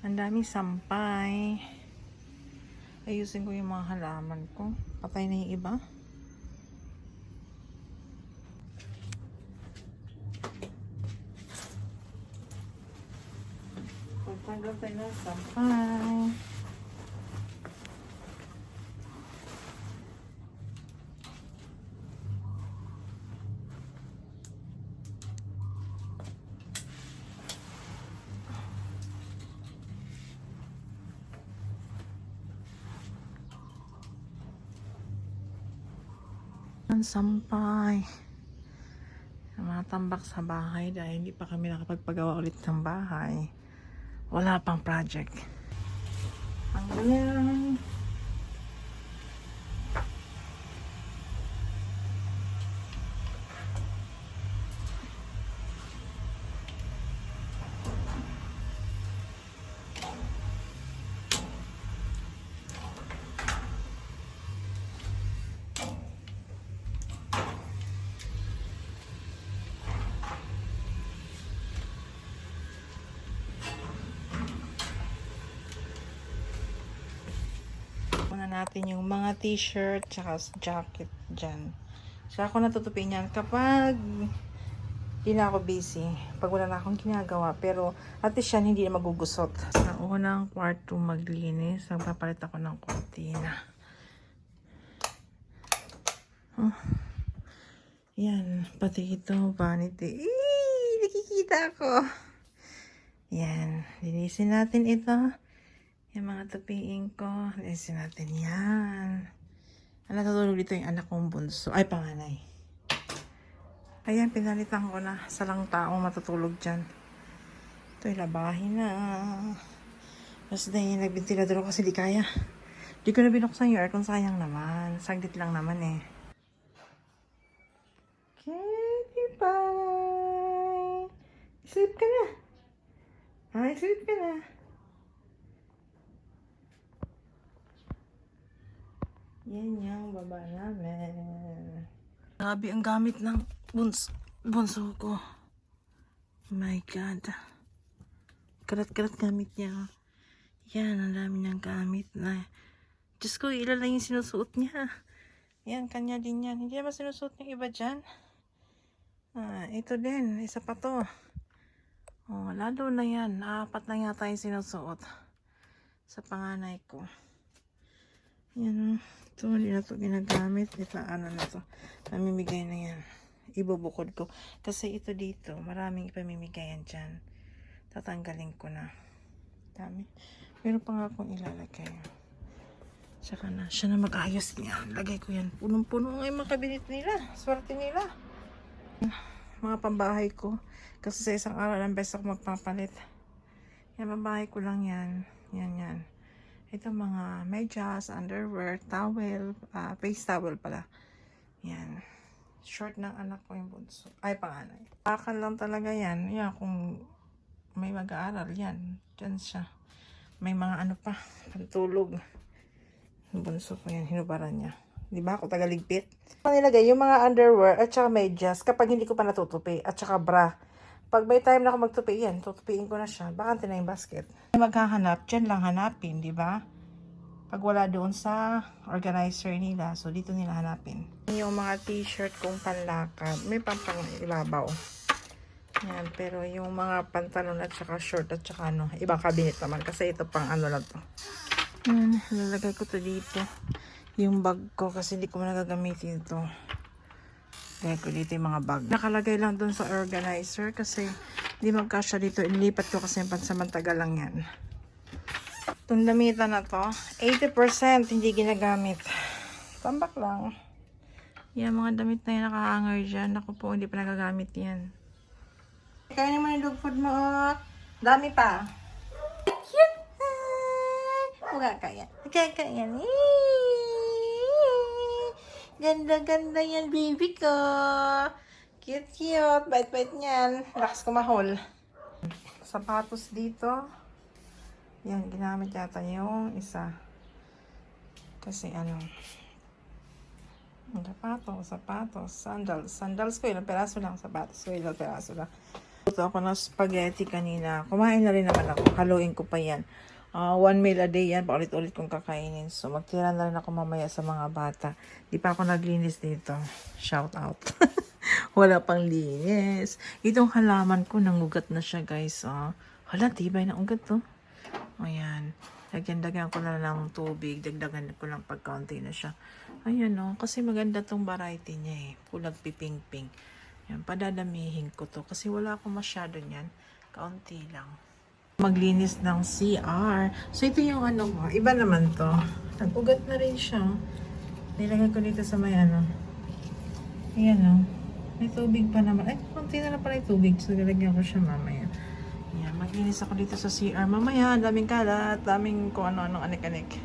Ang daming sampay. Ayusin ko yung mga halaman ko. Patay na yung iba. Pagtanggal tayo ng sampay. Ang sampay. Mga tambak sa bahay dahil hindi pa kami nakapagpagawa ulit ng bahay. Wala pang project. Ang galing. Muna natin yung mga t-shirt tsaka jacket dyan. Saka ako natutupin yan kapag hindi na ako busy. Pag wala na akong ginagawa. Pero at least yan hindi na magugusot. Sa unang kwarto maglinis, nagpapalit ako ng kortina. Oh. Yan. Pati ito, vanity. Nakikita ako. Yan. Linisin natin ito. Yung mga tupiin ko, linisin natin yan. Natutulog dito yung anak kong bunso. Ay, panganay. Ayan, pinalitan ko na sa lang taong matutulog dyan. Ito, labahin na. Tapos na yung nagbintilador ako kasi di kaya. Di ko na binuksan yung aircon, sayang naman. Saglit lang naman eh. Katie pie! Sleep ka na. Ay, sleep ka na. Yan yung baba namin. Grabe ang gamit ng bunso ko. Oh my God. Karat-karat gamit niya. Yan, ang dami niyang gamit na. Diyos ko, ilan lang yung sinusuot niya. Yan, kanya din yan. Hindi naman sinusuot ng iba dyan. Ito din. Isa pa to. Oh, lalo na yan. 4 na yata yung sinusuot. Sa panganay ko. Yan. Ito, hindi na ito ginagamit. Ito, ano na to. Namimigay na yan. Ibubukod ko. Kasi ito dito, maraming ipamimigayan dyan. Tatanggalin ko na. Dami. Meron pa nga akong ilalagay. Saka na, siya na mag-ayos niya. Lagay ko yan. Punong-puno nga yung mga kabinet nila. Swerte nila. Mga pambahay ko. Kasi sa isang araw lang beses ako magpapalit. Yan, pambahay ko lang yan. Yan, yan. Ito mga medyas, underwear, towel, face towel pala. Yan. Short ng anak ko yung bunso. Ay, panganay. Akan lang talaga yan. Yan, kung may mag-aaral, yan. Diyan siya. May mga ano pa, pantulog. Yung bunso ko yan, hinubaran niya. Di ba ako tagaligpit? Nilagay yung mga underwear at saka medyas kapag hindi ko pa natutupi. At saka bra. Pag may time na ako magtupi yan, tutupiin ko na siya. Bakante na yung basket. Maghahanap, dyan lang hanapin, di ba? Pag wala doon sa organizer nila, so dito nila hanapin. Yung mga t-shirt kong panlakad, may pampang ibabaw. Yan, pero yung mga pantalon at saka short at saka ano, ibang cabinet naman. Kasi ito pang ano lang to. Yan, lalagay ko to dito. Yung bag ko kasi hindi ko nagagamitin ito. Lagay ko dito yung mga bag. Nakalagay lang doon sa organizer kasi hindi magkasya dito. Inilipat ko kasi pansamantala lang yan. Itong damitan na to, 80% hindi ginagamit. Tambak lang. Yan, mga damit na yan nakahanger dyan. Ako po, hindi pa nagagamit yan. Kainin mo yung dog food mo. Dami pa. Cute! Huwag kaya. Kaya. Ganda-ganda yan, baby ko. Cute. Bait-bait niyan. Lakas kumahol. Sapatos dito. Yan, ginamit yata yung isa. Kasi ano. Sapatos. Sandals ko, ilang peraso lang. Sapatos ko, ilang peraso lang. Ito ako ng spaghetti kanina. Kumain na rin naman ako. Haluin ko pa yan. 1 meal a day yan. Paulit-ulit kong kakainin. So, magtira na rin ako mamaya sa mga bata. Di pa ako naglinis dito. Shout out. Wala pang linis. Itong halaman ko, nangugat na siya, guys. Hala, tibay na ugat to. Ayan. Lagyan ko na ng tubig. Dagdagan ko lang pagkaunti na siya. Ayan, kasi maganda tong variety niya eh. Pulag piping-ping. Yan, padadamihin ko to. Kasi wala ako masyado niyan. Kaunti lang. Maglinis ng CR. So, ito yung ano ko. Iba naman to. Nag-ugat na rin siya. Nilagay ko dito sa may ano. Ayan, may tubig pa naman. Ay, konti na lang pala yung tubig. So, lalagyan ko siya mamaya. Ayan, maglinis ako dito sa CR. Mamaya, daming kalat. Daming kung ano-anong anik-anik.